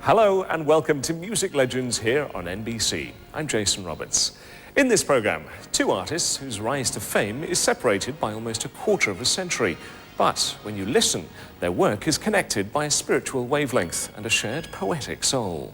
Hello and welcome to Music Legends here on NBC. I'm Jason Roberts. In this programme, two artists whose rise to fame is separated by almost a quarter of a century. But when you listen, their work is connected by a spiritual wavelength and a shared poetic soul.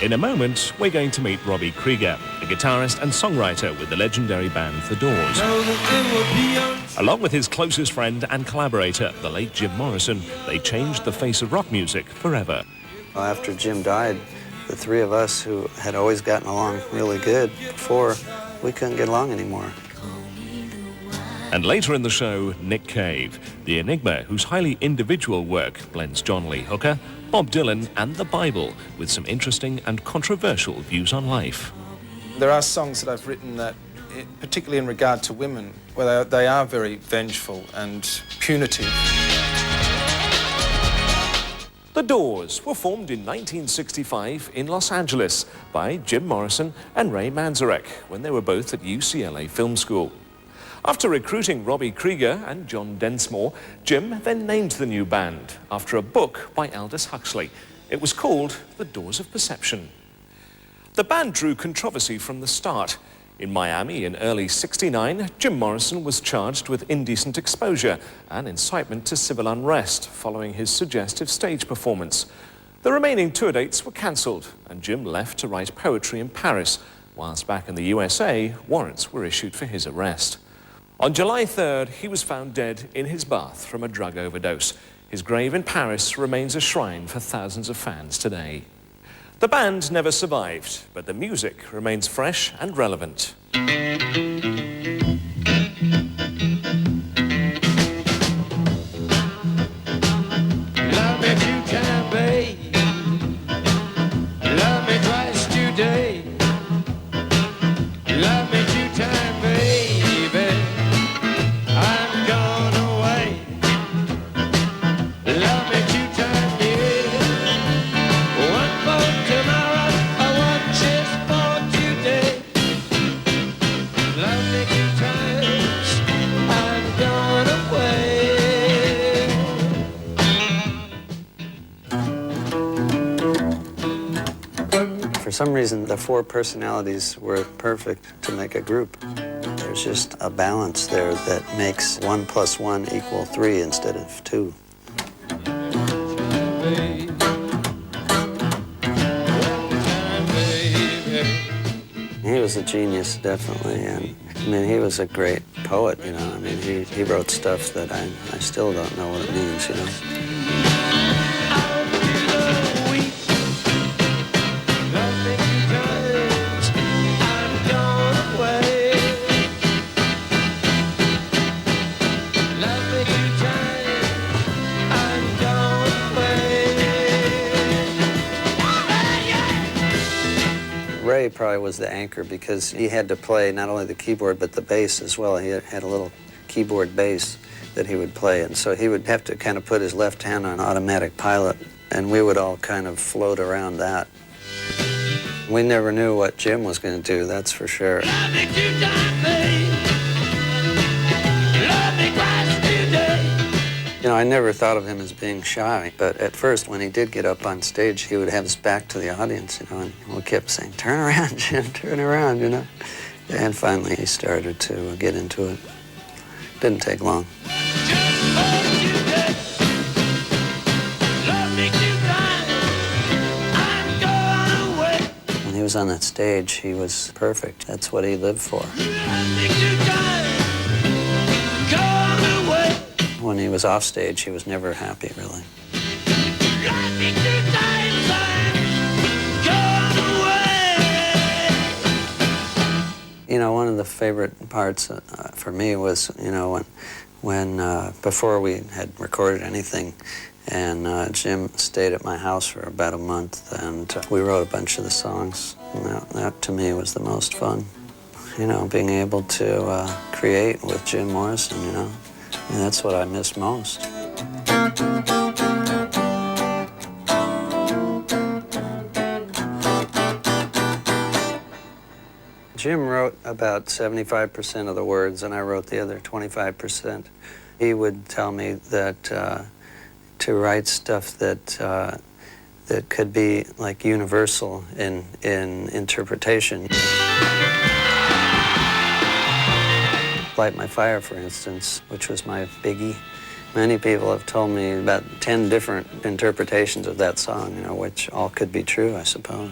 In a moment, we're going to meet Robby Krieger, a guitarist and songwriter with the legendary band The Doors. Along with his closest friend and collaborator, the late Jim Morrison, they changed the face of rock music forever. After Jim died, the three of us who had always gotten along really good before, we couldn't get along anymore. And later in the show, Nick Cave, the enigma whose highly individual work blends John Lee Hooker, Bob Dylan and the Bible with some interesting and controversial views on life. There are songs that I've written that, particularly in regard to women, where they are very vengeful and punitive. The Doors were formed in 1965 in Los Angeles by Jim Morrison and Ray Manzarek when they were both at UCLA Film School. After recruiting Robby Krieger and John Densmore, Jim then named the new band after a book by Aldous Huxley. It was called The Doors of Perception. The band drew controversy from the start. In Miami in early '69, Jim Morrison was charged with indecent exposure and incitement to civil unrest following his suggestive stage performance. The remaining tour dates were cancelled and Jim left to write poetry in Paris, whilst back in the USA, warrants were issued for his arrest. On July 3rd, he was found dead in his bath from a drug overdose. His grave in Paris remains a shrine for thousands of fans today. The band never survived, but the music remains fresh and relevant. Love me 2 times, babe. Love me twice today. Love me 2 times, baby. I'm gone away. Love me 2 times, yeah. One for tomorrow, one just for today. Love me 2 times, I'm gone away. For some reason, the 4 personalities were perfect to make a group. There's just a balance there that makes 1 + 1 = 3 instead of 2. He was a genius, definitely, and I mean, he was a great poet, you know. I mean, he wrote stuff that I still don't know what it means, you know. Ray probably was the anchor because he had to play not only the keyboard but the bass as well. He had a little keyboard bass that he would play, and so he would have to kind of put his left hand on automatic pilot, and we would all kind of float around that. We never knew what Jim was going to do, that's for sure. You know, I never thought of him as being shy, but at first when he did get up on stage, he would have his back to the audience, you know, and we kept saying, "Turn around, Jim, turn around," you know. And finally he started to get into it. Didn't take long. When he was on that stage, he was perfect. That's what he lived for. When he was off stage, he was never happy, really. You know, one of the favorite parts for me was, you know, when before we had recorded anything, and Jim stayed at my house for about a month, and we wrote a bunch of the songs. And that to me was the most fun. You know, being able to create with Jim Morrison, you know. And that's what I miss most. Jim wrote about 75% of the words, and I wrote the other 25%. He would tell me that to write stuff that that could be like universal in interpretation. Light My Fire, for instance, which was my biggie. Many people have told me about 10 different interpretations of that song, you know, which all could be true, I suppose.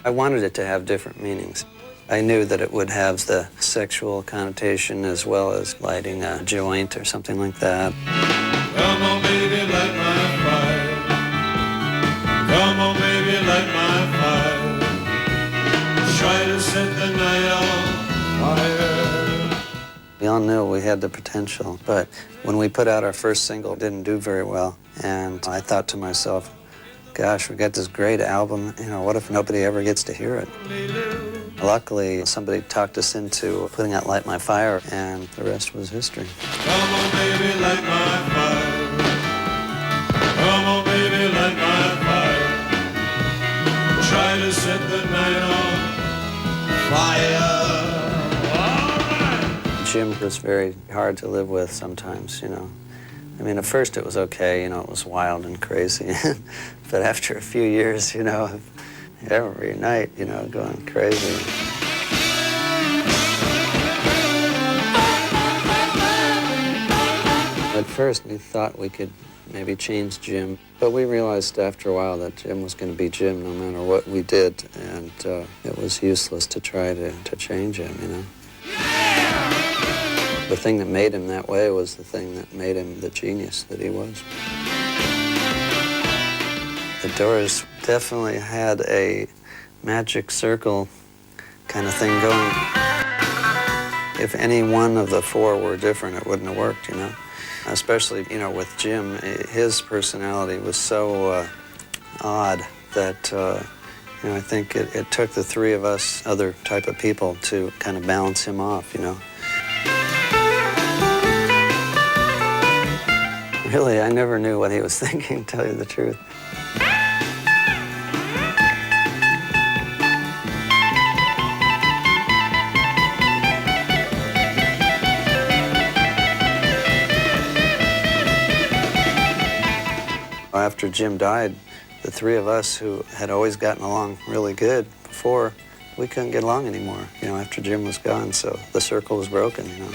I wanted it to have different meanings. I knew that it would have the sexual connotation as well as lighting a joint or something like that. Come on, baby, light my fire. Come on, baby, light my fire. Try to set the night on fire. We all knew we had the potential, but when we put out our first single, it didn't do very well. And I thought to myself, gosh, we got this great album, you know, what if nobody ever gets to hear it? Luckily, somebody talked us into putting out Light My Fire, and the rest was history. Come on, baby, light my fire. Come on, baby, light my fire. Try to set the night on fire. Jim was very hard to live with sometimes, you know. I mean, at first it was okay, you know, it was wild and crazy. But after a few years, you know, every night, you know, going crazy. At first, we thought we could maybe change Jim, but we realized after a while that Jim was going to be Jim no matter what we did, and it was useless to try to change him, you know. The thing that made him that way was the thing that made him the genius that he was. The Doors definitely had a magic circle kind of thing going. If any one of the four were different, it wouldn't have worked, you know. Especially, you know, with Jim, his personality was so odd that, you know, I think it took the three of us, other type of people, to kind of balance him off, you know. Really, I never knew what he was thinking, to tell you the truth. After Jim died, the three of us who had always gotten along really good before, we couldn't get along anymore, you know, after Jim was gone, so the circle was broken, you know.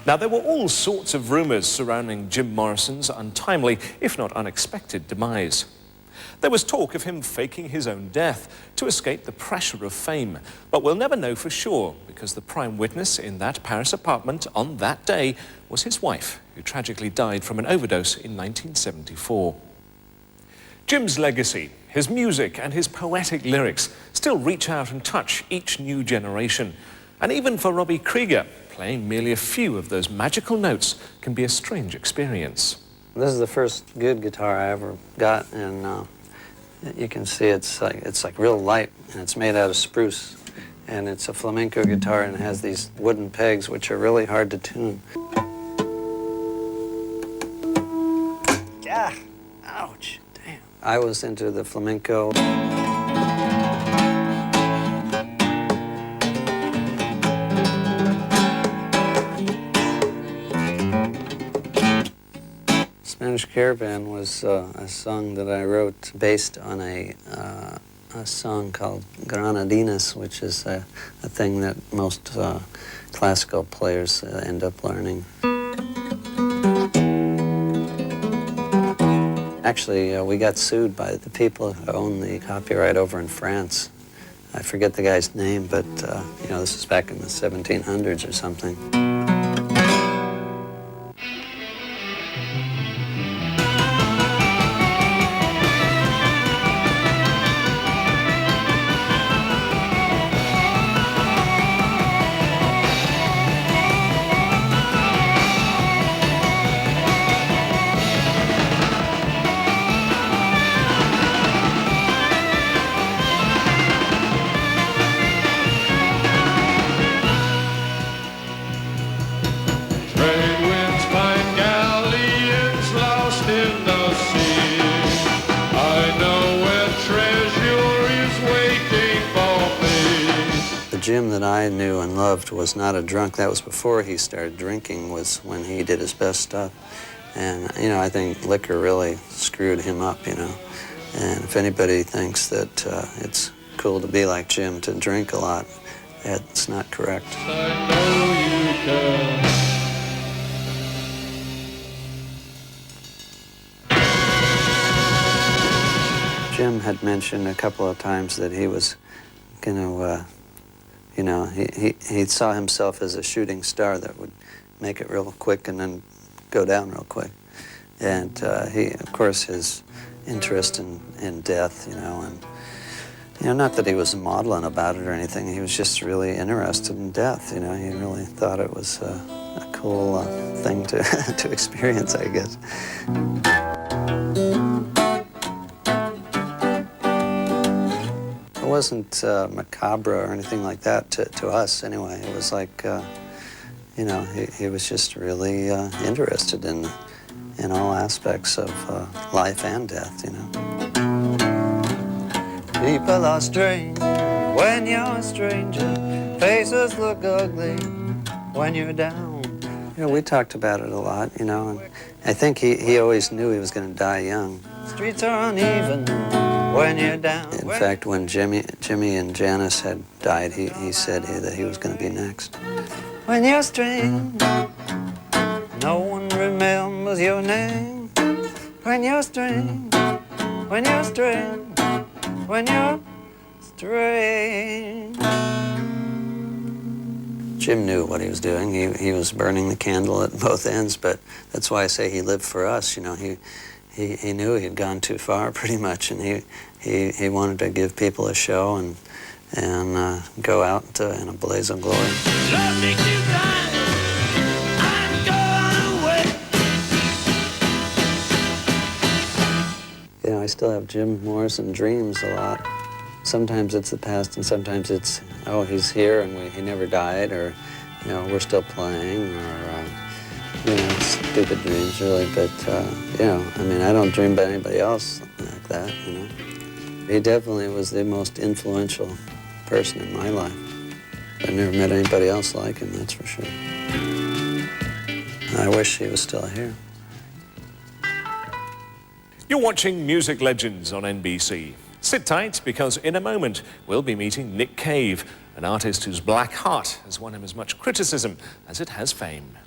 Now, there were all sorts of rumours surrounding Jim Morrison's untimely, if not unexpected, demise. There was talk of him faking his own death to escape the pressure of fame, but we'll never know for sure because the prime witness in that Paris apartment on that day was his wife, who tragically died from an overdose in 1974. Jim's legacy, his music and his poetic lyrics still reach out and touch each new generation. And even for Robby Krieger, playing merely a few of those magical notes can be a strange experience. This is the first good guitar I ever got, and you can see it's like real light, and it's made out of spruce. And it's a flamenco guitar, and it has these wooden pegs, which are really hard to tune. Yeah, ouch, damn. I was into the flamenco. Spanish Caravan was a song that I wrote based on a song called Granadinas, which is a thing that most classical players end up learning. Actually, we got sued by the people who own the copyright over in France. I forget the guy's name, but you know, this is back in the 1700s or something. Jim that I knew and loved was not a drunk. That was before he started drinking, was when he did his best stuff. And, you know, I think liquor really screwed him up, you know. And if anybody thinks that it's cool to be like Jim, to drink a lot, it's not correct. I know you can. Jim had mentioned a couple of times that he was going to, you know, he saw himself as a shooting star that would make it real quick and then go down real quick. And he, of course, his interest in death, you know, and, you know, not that he was maudlin about it or anything, he was just really interested in death, you know. He really thought it was a cool thing to, to experience, I guess. It wasn't macabre or anything like that to us, anyway. It was like, you know, he was just really interested in all aspects of life and death, you know. People are strange when you're a stranger. Faces look ugly when you're down. You know, we talked about it a lot, you know, and I think he always knew he was going to die young. Streets are uneven when you're down. In fact, when Jimmy and Janice had died, he said that he was going to be next. When you're strange, no one remembers your name. When you're strange, when you're strange, when you're strange. Jim knew what he was doing. He was burning the candle at both ends, but that's why I say he lived for us. You know, he knew he'd gone too far, pretty much, and he wanted to give people a show and go out in a blaze of glory. Love makes you blind. I'm going away. You know, I still have Jim Morrison dreams a lot. Sometimes it's the past, and sometimes it's, oh, he's here and he never died, or, you know, we're still playing, or, you know, stupid dreams, really. But, you know, I mean, I don't dream about anybody else like that, you know. He definitely was the most influential person in my life. I never met anybody else like him, that's for sure. I wish he was still here. You're watching Music Legends on NBC. Sit tight, because in a moment we'll be meeting Nick Cave, an artist whose black heart has won him as much criticism as it has fame.